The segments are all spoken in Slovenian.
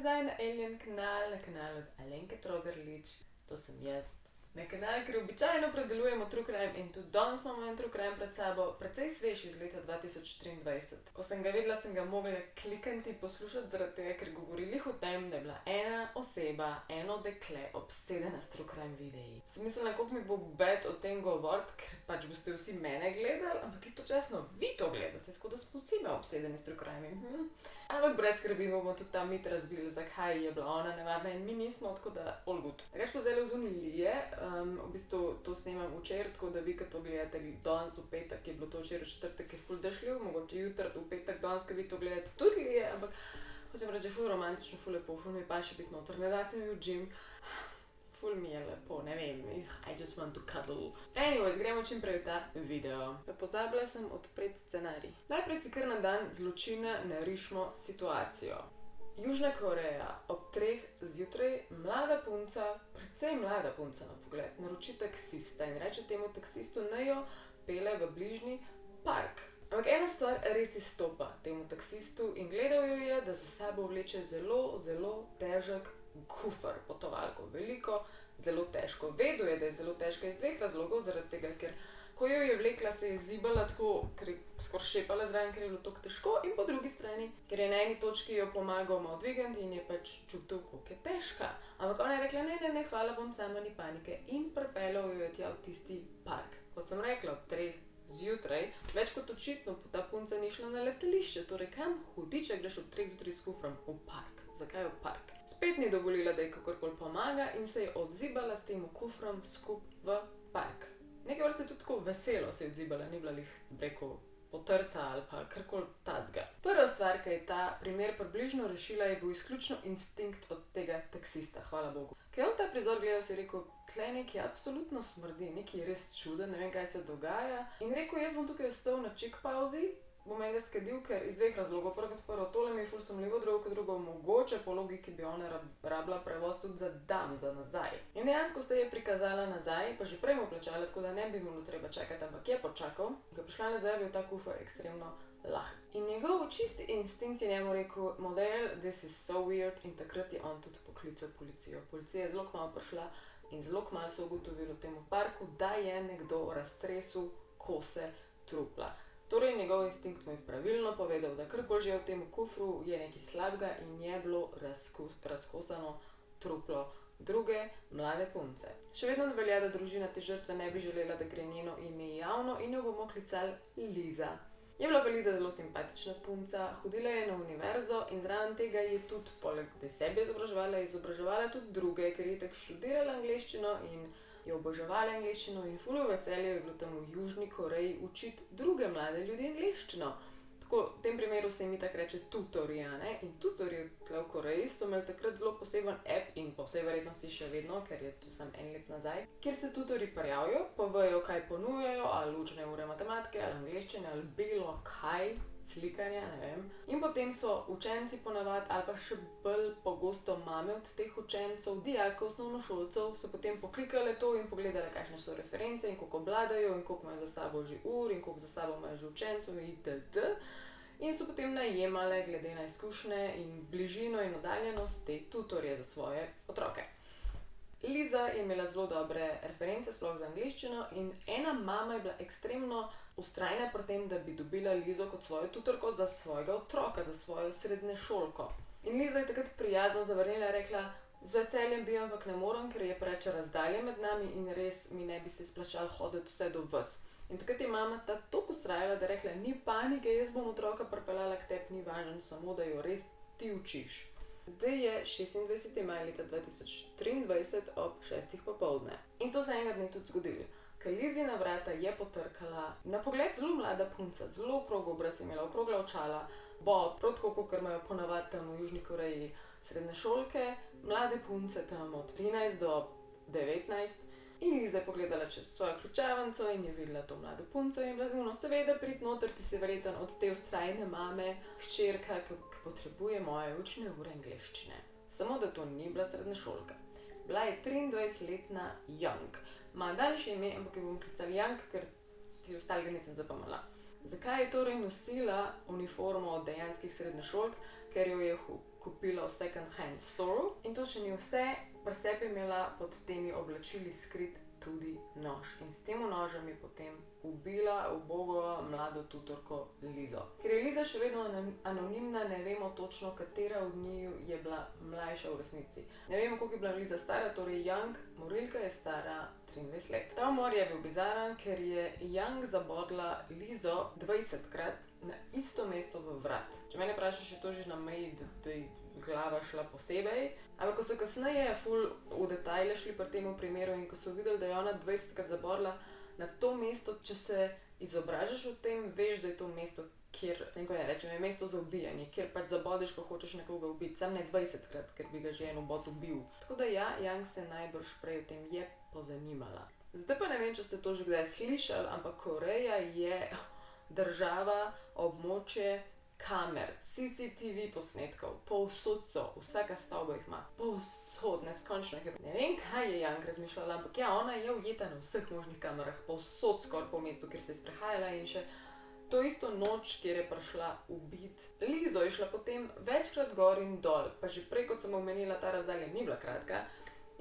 nazaj na Alien kanal, na kanal od Alenke Trogerlič, to sem jaz. Na kanal, ker običajno predelujemo true crime in tudi danes imamo en true crime pred sabo, precej svež iz leta 2023. Ko sem ga videla, sem ga mogla klikniti in poslušati zaradi tega, ker govori lih o tem, da je bila ena oseba, eno dekle obsedena s true crime videi. Sem mislila, koliko mi bo bed o tem govoriti, ker pač boste vsi mene gledali, ampak istočasno vi to gledate, tako da smo vsi me obsedeni s true crime. Ampak brez skrbi bomo tudi ta mit razbili, zakaj je bila ona nevarna in mi nismo, tako da all good. Takač pa zdaj zunaj lije, v bistvu to snemam včeraj, tako da vi, ko to gledate danes v petek, je bilo to včeraj v četrtek, je ful dežljiv, mogoče jutri v petek danes, ko vi to gledate, tudi lije, ampak hočem reči, ful romantično, ful lepo, ful mi pa še biti noter, ne da se mi v gym. Ful mi je lepo, ne vem, I just want to cuddle. Anyways, gremo čim prej v ta video. Pozabila sem odpreti scenarij. Najprej si kar na dan zločina narišmo situacijo. Južna Koreja, ob 3 zjutraj, mlada punca, precej mlada punca na pogled, naroči taksista in reče temu taksistu, naj jo pele v bližnji park. Ampak ena stvar res izstopa temu taksistu in gledal jo je, da za sabo vleče zelo, zelo težek kufer, potovalko, veliko, zelo težko. Vedel je, da je zelo težka iz 2 razlogov, zaradi tega, ker ko jo je vlekla, se je zibala tako, ker je skoraj šepala zraven, ker je bilo tako težko, in po drugi strani, ker je na eni točki jo pomagal malo dvigati in je pač čutil, koliko je težka. Ampak ona je rekla, ne, hvala, bom sama, ni panike, in pripeljal jo je tja v tisti park. Kot sem rekla, ob 3 zjutraj, več kot očitno, ta punca ni šla na letališče, torej kam hudiče greš ob 3 zjutraj s kufrom v park? Zakaj v park? Spet ni dovolila, da ji kakorkoli pomaga in se je odzibala s tem kufrom skup v park. Nekaj vrste tudi tako veselo se je odzibala, ni bila lih preko potrta ali pa karkoli tacga. Prva stvar, ki je ta primer približno rešila, je bil izključno instinkt od tega taksista, hvala Bogu. Ko je on ta prizor gledal, si je rekel, tle nekaj absolutno smrdi, nekaj res čuden, ne vem, kaj se dogaja. In rekel, jaz bom tukaj ostal na check pauzi, bom enega skedil, ker iz 2 razlogov. Prvo, tole mi je ful sumljivo, drugo, mogoče po logiki bi ona rabila prevoz tudi za dam, za nazaj. In dejansko se je prikazala nazaj, pa že prej mu plačala, tako da ne bi bilo treba čakati, ampak je počakal. Ko je prišla nazaj, je bil ta kufer ekstremno lahk. In njegov čisti instinkt je njemu rekel, model, this is so weird, in takrat je on tudi poklical policijo. Policija je zelo kmalu prišla in zelo kmalu so ugotovili v tem parku, da je nekdo raztresel kose trupla. Torej, njegov instinkt mu je pravilno povedal, da karkoli že je v tem kufru, je nekaj slabega in je bilo razkosano truplo druge mlade punce. Še vedno velja, da družina te žrtve ne bi želela, da gre njeno ime javno in jo bomo klicali Liza. Je bila pa Liza zelo simpatična punca, hodila je na univerzo in zraven tega je tudi, poleg da sebe izobraževala tudi druge, ker je tako študirala angleščino in je oboževala angleščino in ful veselje je bilo tam v Južni Koreji učiti druge mlade ljudi angleščino. Tako, v tem primeru se jim tako reče tutorija, ne? In tutorji tle v Koreji so imeli takrat zelo poseben app in po vsej verjetnosti še vedno, ker je tu samo 1 let nazaj, kjer se tutorji prijavijo, povejo, kaj ponujajo, ali učne ure matematike, ali angleščine, ali bilo kaj, slikanja, ne vem. In potem so učenci ponavadi, ali pa še bolj pogosto mame od teh učencev, dijakov, osnovnošolcev, so potem poklikale to in pogledale, kakšne so reference in koliko obladajo in koliko imajo za sabo že ur in koliko za sabo imajo že učencev itd. In so potem najemale glede na izkušnje in bližino in oddaljenost te tutorje za svoje otroke. Liza je imela zelo dobre reference, sploh za angleščino, in ena mama je bila ekstremno vztrajna pri tem, da bi dobila Lizo kot svojo tutorko za svojega otroka, za svojo srednješolko. In Liza je takrat prijazno zavrnila in rekla, z veseljem bi, ampak ne morem, ker je preveč razdalje med nami in res mi ne bi se splačalo hoditi vse do vas. In takrat je mama toliko vztrajala, da je rekla, ni panike, jaz bom otroka pripeljala k tebi, ni važno, samo da jo res ti učiš. Zdaj je 26. maj leta 2023 ob 6. popoldne. In to se enega dne tudi zgodilo. Ker Lizina vrata je potrkala na pogled zelo mlada punca, zelo okrog obraz, imela okrogla očala, prav tako, kot imajo ponavadi tam v Južni Koreji srednješolke, mlade punce tam od 13 do 19. In Liza je pogledala čez svojo ključavnico in je videla to mlado punco in je bila, seveda prid noter, ti si verjeten od te vztrajne mame, hčerka, ki potrebuje moje učne ure angleščine. Samo da to ni bila srednješolka. Bila je 23-letna Young. Ima daljše ime, ampak jo bom klicala Young, ker ti ostalega nisem zapomnila. Zakaj je torej nosila uniformo od dejanskih srednješolk? Ker jo je kupila v second hand storu. In to še ni vse, pri sebi je imela pod temi oblačili skrit tudi nož. In s tem nožem je potem ubila ubogo mlado tutorko Lizo. Ker je Liza še vedno anonimna, ne vemo točno, katera od njiju je bila mlajša v resnici. Ne vemo, koliko je bila Liza stara, torej Young, morilka, je stara 23 let. Ta umor je bil bizaren, ker je Young zabodla Lizo 20krat na isto mesto v vrat. Če mene vprašaš, je to že na meji, da je glava šla posebej. Ampak ko so kasneje ful v detajle šli pri tem primeru in ko so videli, da je ona 20krat zabodla na to mesto, če se izobražaš v tem, veš, da je to mesto, kjer, neko je rečem, je mesto za ubijanje, kjer pač zabodeš, ko hočeš nekoga ubiti, sam ne 20krat, ker bi ga že en ubot ubil. Tako da ja, Young se najbrž prej o tem je pozanimala. Zdaj pa ne vem, če ste to že kdaj slišali, ampak Koreja je država, območje kamer, CCTV posnetkov, povsod so, vsaka stavba jih ima, povsod, neskončno jih je. Ne vem, kaj je Young razmišljala, ampak ja, ona je ujeta na vseh možnih kamerah, povsod skoraj po mestu, kjer se je sprehajala in še to isto noč, kjer je prišla ubit Lizo, je šla potem večkrat gor in dol, pa že prej, kot sem omenila, ta razdalja ni bila kratka.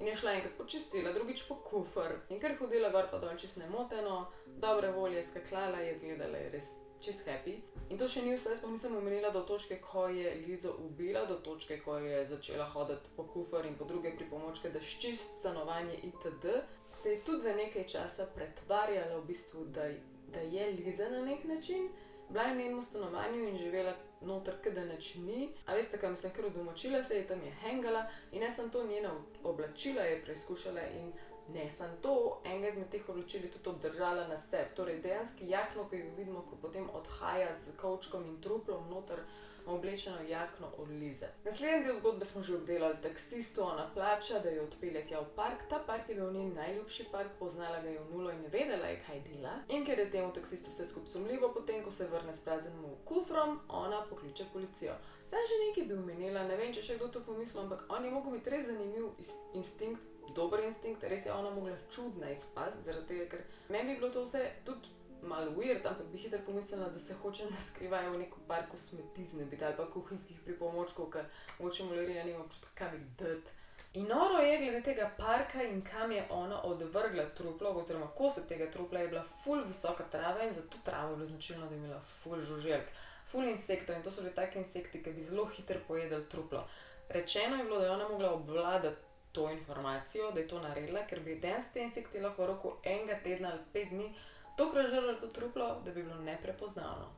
In je šla enkrat počistila, drugič po kufer in ker hodila gor pa dol čist nemoteno, dobre volje skakljala, je izgledala je res čist happy. In to še ni vse, sploh nisem omenila do točke, ko je Lizo ubila, do točke, ko je začela hoditi po kufer in po druge pripomočke, da ščist stanovanje itd. Se je tudi za nekaj časa pretvarjala v bistvu, da je Liza na nek način. Bila je v njenem stanovanju in živela noter, da nič ni. A veste, kaj mislim, ker udomačila se je, tam je hengala in ne sem to njena oblačila je preizkušala in ne sem to, enega izmed teh oblačil je tudi obdržala na sebi. Torej dejanski jakno, ki jo vidimo, ko potem odhaja z kovčkom in truplom noter, oblečeno jakno od Lize. Naslednji del zgodbe smo že obdelali. Taksistu ona plača, da jo odpelje tja v park. Ta park je bil njen najljubši park, poznala ga je v nulo in ne vedela je, kaj dela. In ker je temu taksistu vse skupaj sumljivo, potem ko se vrne s praznim kufrom, ona pokliče policijo. Zdaj že nekaj bi omenila, ne vem, če še kdo to pomislil, ampak on je mogel imeti res zanimiv instinkt, dober instinkt, res je ona mogla čudna izpasti, zaradi tega, ker meni bi bilo to vse tudi malo weird, ampak bi hitro pomislila, da se hoče naskrivajo v neko parku smeti znebiti ali pa kuhinjskih pripomočkov, ker mogoče mularija nima občutka, kam jih dati. In noro je glede tega parka in kam je ona odvrgla truplo, oziroma kose tega trupla, je bila ful visoka trava in za to travo je bilo značilno, da je imela ful žuželk, ful insektov in to so bili taki insekti, ki bi zelo hitro pojedli truplo. Rečeno je bilo, da je ona mogla obvladati to informacijo, da je to naredila, ker bi danes te insekti lahko v roku enega tedna ali 5 dni tokrat žrla to truplo, da bi bilo neprepoznavno.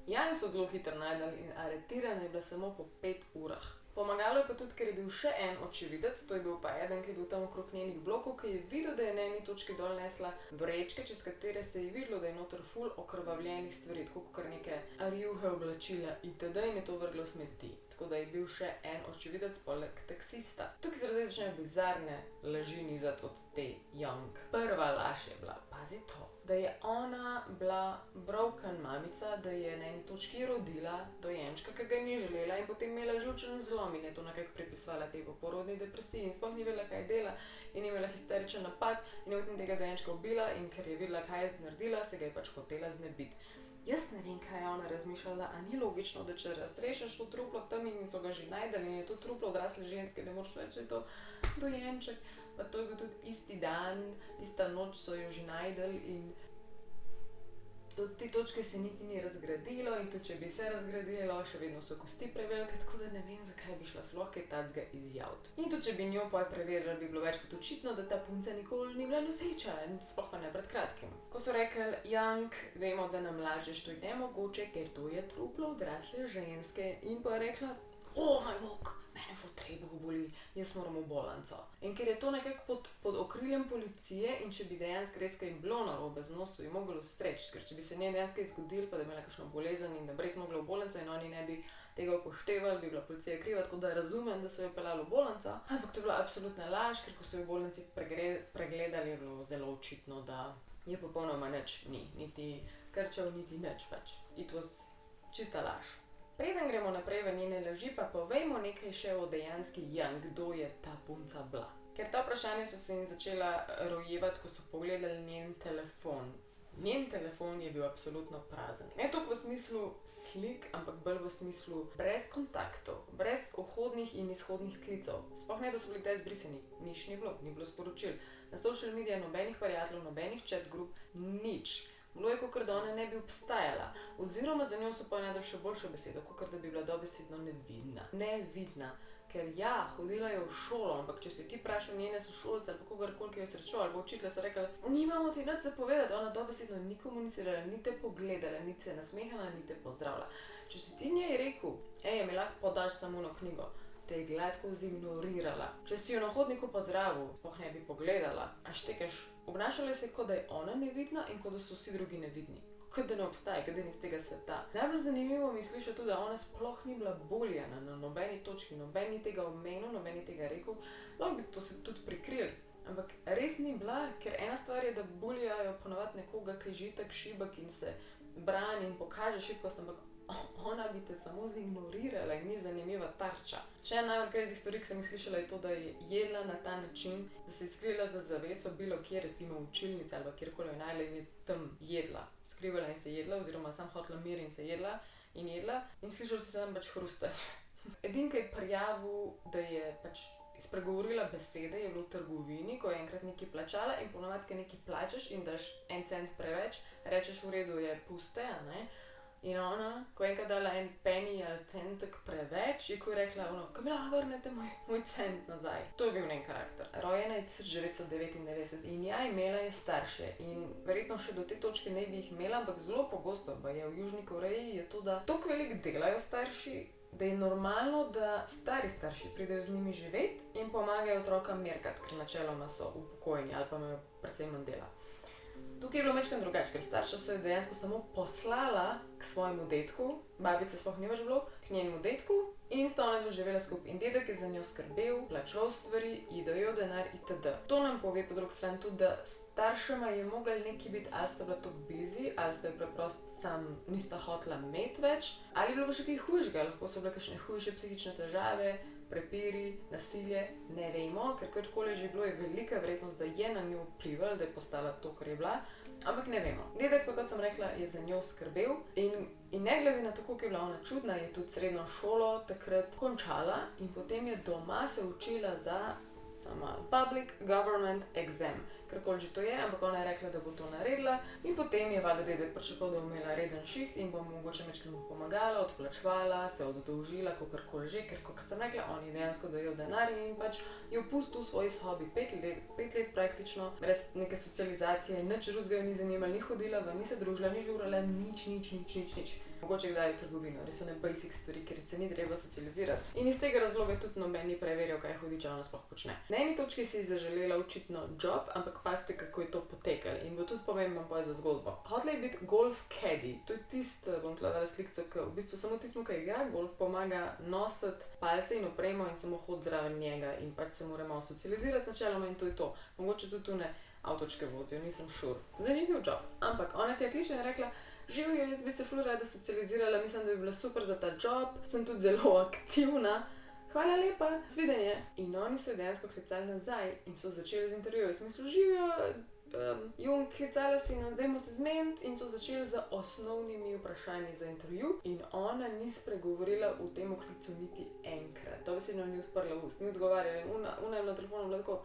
Young so zelo hitro najdali in aretirana je bila samo po 5 urah. Pomagalo je pa tudi, ker je bil še en očividec, to je bil pa eden, ki je bil tam okrog njenih blokov, ki je videl, da je na eni točki dol nesla vrečke, čez katere se je videlo, da je noter ful okrvavljenih stvari, tako kot neke rjuhe, oblačila itd. In je to vrglo v smeti. Tako da je bil še en očividec poleg taksista. Tukaj se zdaj začnejo bizarne laži nizati od te Young. Prva laž je bila, pazi to, da je ona bila broken mamica, da je na eni točki rodila dojenčka, ki ga ni želela in potem imela živčen zlom in je to nekako pripisovala tej poporodni depresiji in sploh ni vedela, kaj dela in je imela histeričen napad in je potem tega dojenčka ubila in ker je videla, kaj je naredila, se ga je pač hotela znebiti. Jaz ne vem, kaj je ona razmišljala, a ni logično, da če razrešiš to truplo tam in so ga že najdeli in je to truplo odrasle ženske, ne moreš reči, da je to dojenček. Pa to je bil tudi isti dan, ista noč so jo že najdeli in do te točke se niti ni razgradilo in tudi če bi se razgradilo, še vedno so kosti prevelike, tako da ne vem, zakaj bi šla sploh kaj takega izjaviti. In tudi če bi njo pa preverili, bi bilo več kot očitno, da ta punca nikoli ni bila noseča, sploh pa ne pred kratkim. Ko so rekli, Young, vemo, da nam lažeš, to je nemogoče, ker to je truplo odrasle ženske in pa je rekla, oh moj bog, mene ful trebuh boli, jaz moram v bolnico. In ker je to nekako pod okriljem policije in če bi dejansko res kaj bilo narobe z nosom, je moglo ustreči, ker če bi se njej dejansko zgodilo, pa da bi imela kakšno bolezen in da bi res mogla v bolnico in oni ne bi tega upoštevali, bi bila policija kriva, tako da razumem, da so jo peljali v bolnico. Ampak to je bila absolutna laž, ker ko so jo v bolnici pregledali, je bilo zelo očitno, da je popolnoma nič ni, niti krčev, niti nič pač. It was čista laž. Preden gremo naprej v njene laži, pa povejmo nekaj še o dejanski Young, kdo je ta punca bila. Ker ta vprašanja so se jim začela rojevati, ko so pogledali njen telefon. Njen telefon je bil absolutno prazen. Ne toliko v smislu slik, ampak bolj v smislu brez kontaktov, brez vhodnih in izhodnih klicev. Sploh ne, da so bili kdaj izbrisani. Nič ni bilo sporočil. Na social medijih nobenih prijateljev, nobenih chat grup, nič. Bilo je, kakor da ona ne bi obstajala. Oziroma za njo so pa najdel še boljšo besedo, kakor da bi bila dobesedno nevidna. Nevidna. Ker ja, hodila je v šolo, ampak če si ti vprašal njene sošolce ali pa kogarkoli, ki jo je srečal, ali pa učitelja, so rekli, nimamo ti nič za povedati, ona dobesedno ni komunicirala, ni te pogledala, ni se nasmehala, ni te pozdravila. Če si ti njej rekel, mi lahko podaš samo eno knjigo, te je gladko zignorirala. Če si jo na hodniku pozdravil, sploh ne bi pogledala, a štekeš, obnašala se, kot da je ona nevidna in kot da so vsi drugi nevidni. Kot da ne obstaja, kot da ni iz tega sveta. Najbolj zanimivo mi sliši tudi, da ona sploh ni bila boljena na nobeni točki, noben ni tega omenil, noben ni tega rekel, lahko bi to se tudi prikrili. Ampak res ni bila, ker ena stvar je, da boljajo ponovadi nekoga, ki je že tak šibek in se brani in pokaže šibkost, ampak ona bi te samo zignorirala in ni zanimiva tarča. Še ena najbolj crazy stvari, ki sem jih slišala, je to, da je jedla na ta način, da se je skrila za zaveso bilo kje, recimo v učilnici ali kjerkoli jo najla in je tam jedla. Skrivala in se jedla, oziroma sam hotela mir in se jedla in slišala se tam pač hrustati. Edin, ki je prijavil, da je pač spregovorila besede, je bilo v trgovini, ko je enkrat nekaj plačala in ponovadi, ko nekaj plačaš in daš 1 cent preveč, rečeš v redu, je puste, a ne? In ona, ko je enkrat dala 1 penny ali centek preveč, je ko je rekla, ko mi lahko vrnete moj cent nazaj. To je bil njen karakter. Rojena je 1999 in ja, imela je starše in verjetno še do te točke ne bi jih imela, ampak zelo pogosto, v Južni Koreji je to, da toliko veliko delajo starši, da je normalno, da stari starši pridejo z njimi živeti in pomagajo otrokom merkati, ker načeloma so upokojeni ali pa imajo precej manj dela. Tukaj je bilo majčkeno drugače, ker starša so jo dejansko samo poslala k svojemu dedku, babice sploh ni več bilo, k njenemu dedku in sta ona živela skupaj. In dedek je za njo skrbel, plačeval stvari, ji dajal denar itd. To nam pove po drugi strani tudi, da staršema je mogel nekaj biti, ali sta bila tako busy, ali sta jo preprosto sam nista hotela imeti več, ali je bilo pa še kaj hujšega, lahko so bile kakšne hujše psihične težave, prepiri, nasilje, ne vemo, ker karkoli že bilo, je velika verjetnost, da je na njo vplival, da je postala to, kar je bila, ampak ne vemo. Dedek pa, kot sem rekla, je za njo skrbel in ne glede na to, koliko je bila ona čudna, je tudi srednjo šolo takrat končala in potem je doma se učila za public government exam, karkoli že to je, ampak ona je rekla, da bo to naredila in potem je valjda dedek pričakoval, da bo imela reden šiht in bo mogoče majčkeno pomagala, odplačevala, se oddolžila, kakorkoli že, ker kot sem rekla, on je dejansko dajal denar in pač je pustil v svoji sobi 5 let praktično, brez neke socializacije, nič drugega jo ni zanimalo, ni hodila ven, ni se družila, ni žurala, nič. Mogoče kdaj je v trgovino, res so ne basic stvari, ker se ni treba socializirati. In iz tega razloga tudi noben ni preverjal, kaj hudiča ona sploh počne. Na eni točki si je zaželela očitno job, ampak pazite, kako je to potekalo in bo tudi pomemben pojem za zgodbo. Hotela je biti golf caddy, to je tisto, bom dala sliko, ki v bistvu samo tistmu, ki igra golf, pomaga nositi palce in opremo in samo hod zraven njega in pač se moramo socializirati načeloma in to je to. Mogoče tudi tu ne avtočke vozijo, nisem sure. Zanimiv job, ampak ona ti je kličila in rekla, živijo, jaz bi se ful rada socializirala, mislim, da bi bila super za ta job, sem tudi zelo aktivna. Hvala lepa, svidenje. In oni so dejansko klicali nazaj in so začeli z intervjujem. V smislu, živijo, Jung, klicala si nas, dajmo se zmeniti in so začeli z osnovnimi vprašanji za intervju. In ona ni spregovorila v tem klicu niti enkrat. To besedno ni odprla ust, ni odgovarjala. Ona je na telefonu bila tako,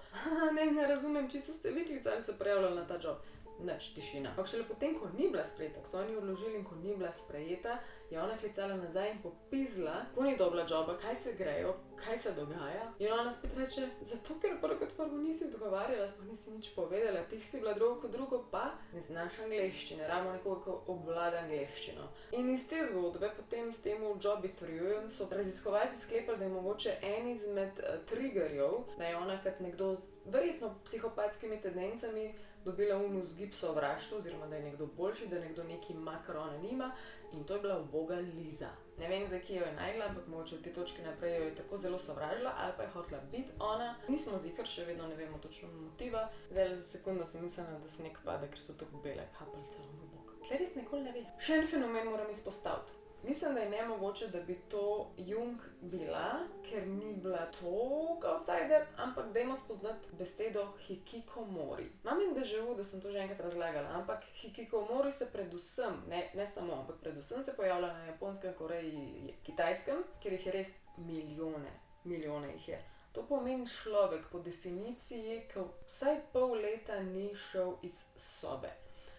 ne razumem, čisto ste vi klicali, se prijavljali na ta job. Nič, tišina. Ampak šele potem, ko ni bila sprejeta, ko so oni odložili in ko ni bila sprejeta, je ona klicala nazaj in popizla, ko ni dobila joba, kaj se grejo, kaj se dogaja. In ona spet reče, zato ker prvo kot prvo nisi odgovarjala, sploh nisi nič povedala, ti si bila drugo kot drugo, pa ne znaš angleščine, rabimo nekoga, ki obvlada angleščino. In iz te zgodbe, potem s tem job intervjujem, so raziskovalci sklepali, da je mogoče en izmed triggerjev, da je ona kot nekdo z verjetno psihopatskimi tendencami dobila vzgib sovraštva, oziroma da je nekdo boljši, da nekdo nekaj ima, kar ona nima, in to je bila uboga Liza. Ne vem zdaj, kje jo je našla, ampak mogoče od te točke naprej jo je tako zelo sovražila, ali pa je hotela biti ona. Nismo ziher, še vedno ne vemo točno motiva. Zdaj za sekundo sem mislila, da sneg pada, ker so tako bele kapljice, moj bog. Tle res nikoli ne ve. Še en fenomen moram izpostaviti. Mislim, da je nemogoče, da bi to Jung bila, ker ni bila toliko outsider, ampak dajmo spoznati besedo hikikomori. Imam in déjà vu, da sem to že enkrat razlagala, ampak hikikomori se predvsem, ne samo, ampak predvsem se pojavlja na Japonskem, Koreji, Kitajskem, kjer jih je res milijone jih je. To pomeni človek po definiciji, ki vsaj pol leta ni šel iz sobe.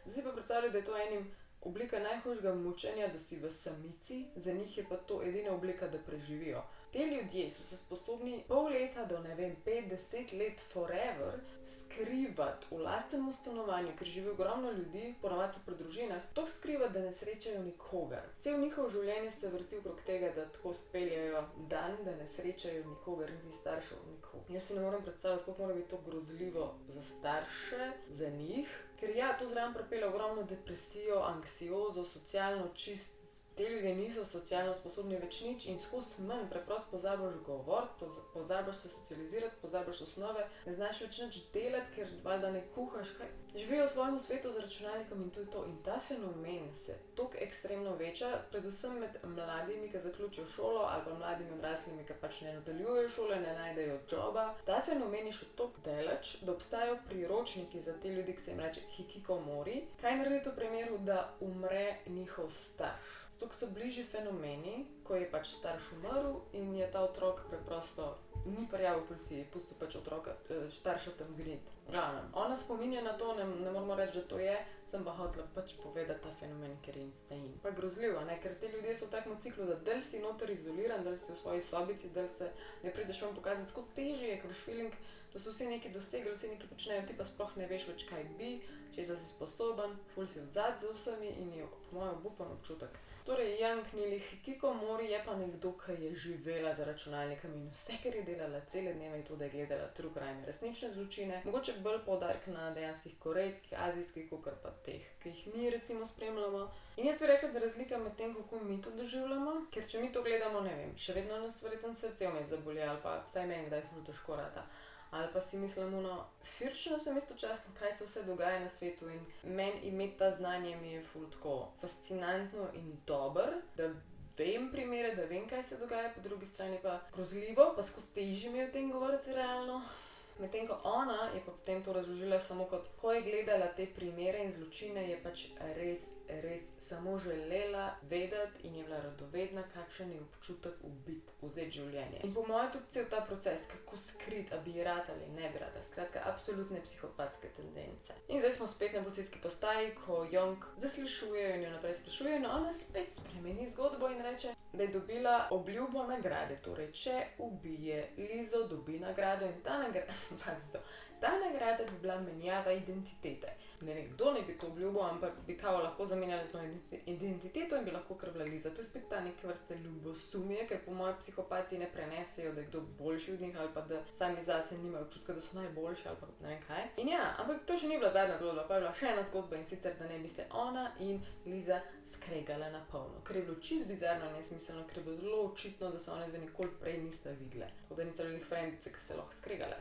Zdaj pa predstavljaj, da je to enim oblika najhujšega mučenja, da si v samici, za njih je pa to edina oblika, da preživijo. Te ljudje so se sposobni pol leta do, 5-10 let forever skrivati v lastnem stanovanju, ker živi ogromno ljudi, ponavadi so pri družinah, to skrivati, da ne srečajo nikogar. Cel njihov življenje se vrti okrog tega, da tako speljajo dan, da ne srečajo nikogar, niti staršev nikogar. Jaz si ne morem predstavljati, koliko mora biti to grozljivo za starše, za njih, ker ja, to zraven pripelje ogromno depresijo, anksiozo, socialno čist. Te ljudje niso socialno sposobni več nič in skozi manj preprosto pozabiš govoriti, pozabiš se socializirati, pozabiš osnove, ne znaš več nič delati, ker valjda ne kuhaš, kaj. Živijo v svojem svetu z računalnikom in to je to. In ta fenomen se toliko ekstremno veča, predvsem med mladimi, ki zaključijo šolo, ali pa mladimi odraslimi, ki pač ne nadaljujejo šole, ne najdejo joba. Ta fenomen je še toliko daleč, da obstajajo priročniki za te ljudi, ki se jim reče hikikomori. Kaj narediti v primeru, da umre njihov starš? Zato so bližji fenomeni, ko je pač starš umrl in je ta otrok preprosto ni prijavil policiji, pustil pač otroka, starša tam gniti. Ona spominja na to, ne moramo reči, da to je, sem pa hotela pač povedati ta fenomen, ker je insane. Pa grozljivo, ne? Ker te ljudje so v takem ciklu, da del si noter izoliran, del si v svoji sobici, del se ne prideš vam pokazati, skozi težje je, ker feeling, da so vsi nekaj dosegli, vsi nekaj počnejo, ti pa sploh ne veš več, kaj bi, če si sposoben, ful si odzad za vsemi in je po mojem obupan občutek. Torej, Jung Nili hikikomori je pa nekdo, ki je živela za računalnikom in vse, kar je delala cele dneve, je to, da je gledala true crime, resnične zločine, mogoče bolj poudarek na dejanskih korejskih, azijskih, kakor pa teh, ki jih mi recimo spremljamo. In jaz bi rekla, da razlika med tem, kako mi to doživljamo, ker če mi to gledamo, ne vem, še vedno nas verjetno srce vmes zaboli, ali pa vsaj meni kdaj ful težko rata. Ali pa si mislim, firčno sem istočasno, kaj se vse dogaja na svetu in meni imeti ta znanje mi je ful tako fascinantno in dober, da vem primere, da vem, kaj se dogaja, po drugi strani pa grozljivo, pa skozi težje mi je o tem govoriti realno. Medtem ko ona je pa potem to razložila samo kot, ko je gledala te primere in zločine, je pač res samo želela vedeti in je bila radovedna, kakšen je občutek ubiti, vzeti življenje. In po mojem tudi cel ta proces, kako skriti, a bi ratali, ne bi ratali, skratka, absolutne psihopatske tendence. In zdaj smo spet na policijski postaji, ko Jung zaslišuje in jo naprej sprašuje, no ona spet spremeni zgodbo in reče, da je dobila obljubo nagrade, torej če ubije Lizo, dobi nagrado in ta nagrada, ta nagrada bi bila menjava identitete. Ne vem, kdo ne bi to obljubil, ampak bi kao lahko zamenjali z novo identiteto in bi lahko kar bila Liza. To je spet ta neke vrste ljubosumje, ker po mojem psihopati ne prenesejo, da je kdo boljši od njih ali pa da sami zase nimajo občutka, da so najboljši ali pa ne vem kaj. In ja, ampak to še ni bila zadnja zgodba, pa je bila še ena zgodba in sicer, da ne bi se ona in Liza skregale na polno. Ker je bilo čisto bizarno nesmiselno, ker je bilo zelo očitno, da se one dve nikoli prej nista videle. Tako da nista bili frendice, ki se lahko skregale.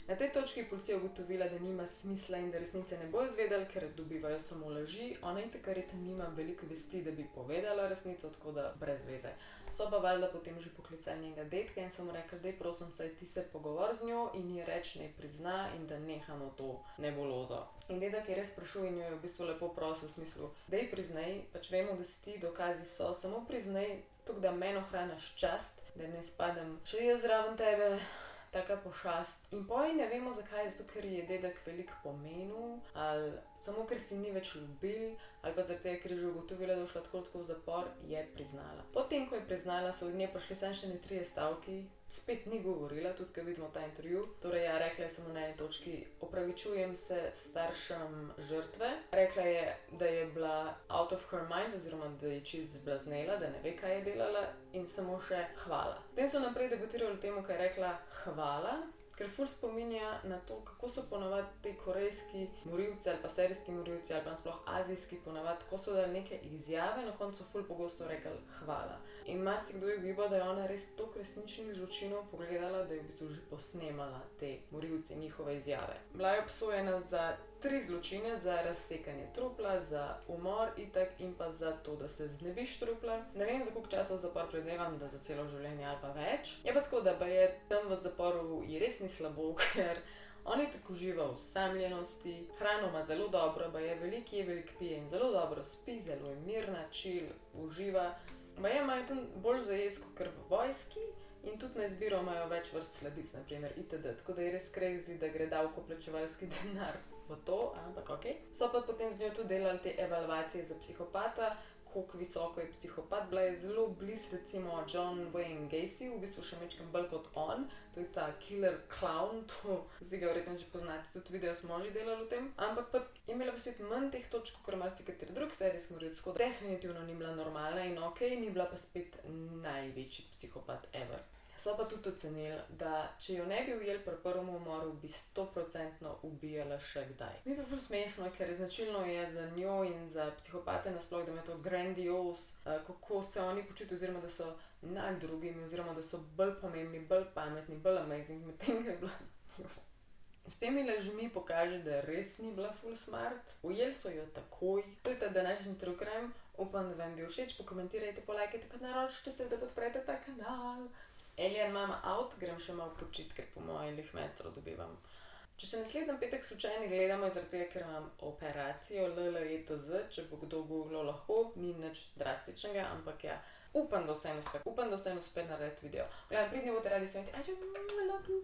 Na tej točki je policija ugotovila, da nima smisla in da resnice ne bojo izvedeli, ker dobivajo samo laži. Ona itak verjetno nima veliko vesti, da bi povedala resnico, tako da brez veze. So pa valjda potem že poklicali njenega dedka in so mu rekli, daj prosim, saj ti se pogovor z njo in ji reč, naj prizna in da nehamo to nebulozo. In dedek je res sprašil in jo je v bistvu lepo prosil v smislu, daj priznaj, pač vemo, da si ti, dokazi so, samo priznaj, tako da meni ohraniš čast, da ne spadem še jaz zraven tebe. Taka pošast. In poj ne vemo zakaj, zato ker je dedek veliko pomenil, ali samo ker si ni več ljubil, ali pa zaradi tega, ker je že ugotovila, da je šla tako v zapor, je priznala. Potem, ko je priznala, so od nje prišli samo še 3 stavki, spet ni govorila, tudi ko vidimo ta intervju. Torej, ja, rekla je samo na eni točki, opravičujem se staršem žrtve. Rekla je, da je bila out of her mind, oziroma da je čisto zblaznela, da ne ve, kaj je delala in samo še hvala. Potem so naprej debatirali o tem, kaj je rekla hvala, ker ful spominja na to, kako so ponavadi te korejski morilci ali pa serijski morilci ali pa sploh azijski ponavadi, ko so dali neke izjave, na koncu ful pogosto rekli hvala. In marsikdo je ugibal, da je ona res toliko resničnih zločinov pogledala, da je v bistvu že posnemala te morilce njihove izjave. Bila je obsojena za 3 zločine: za razsekanje trupla, za umor itak in pa za to, da se znebiš trupla. Ne vem, za koliko časa v zapor predvidevam, da za celo življenje ali pa več. Je pa tako, da pa je tam v zaporu ji res ni slabo, ker on tako uživa v osamljenosti, hrano ima zelo dobro, je veliko je, veliko pije in zelo dobro spi, zelo je mirna, chill, uživa. Imajo tam bolj zajesko, ker v vojski. In tudi na izbiro imajo več vrst sladic, naprimer itd. Tako da je res crazy, da gre davkoplačevalski denar v to, ampak okej. So pa potem z njo tudi delali te evalvacije za psihopata, koliko visoko je psihopat. Bila je zelo blizu recimo John Wayne Gacy, v bistvu še majčkeno bolj kot on. To je ta killer clown, to vsi ga verjetno že poznate, tudi video smo že delali o tem. Ampak pa je imela pa spet manj teh točk, kot marsikateri drug serijski morilec, tako definitivno ni bila normalna in okej, ni bila pa spet največji psihopat ever. So pa tudi ocenili, da če jo ne bi ujeli pri prvem umoru, bi 100% ubijala še kdaj. Mi pa ful smešno, ker značilno je za njo in za psihopate nasploh, da imajo to grandios, kako se oni počutijo, oziroma da so nad drugimi, oziroma da so bolj pomembni, bolj pametni, bolj amazing, medtem ko je bila. S temi lažmi pokaže, da res ni bila ful smart. Ujeli so jo takoj. To je ta današnji true crime. Upam, da vam bi všeč, pokomentirajte, polajkajte, pa naročite se, da podprete ta kanal. Alien mama out, grem še malo počit, ker po mojih mestro dobivam. Če se naslednji petek slučajno gledamo, zaradi tega, ker imam operacijo LLETZ, če bo kdo googlal, lahko, ni nič drastičnega, ampak ja, upam, da vseeno uspe narediti video. Gledam, pridni bote radi smeti, love you.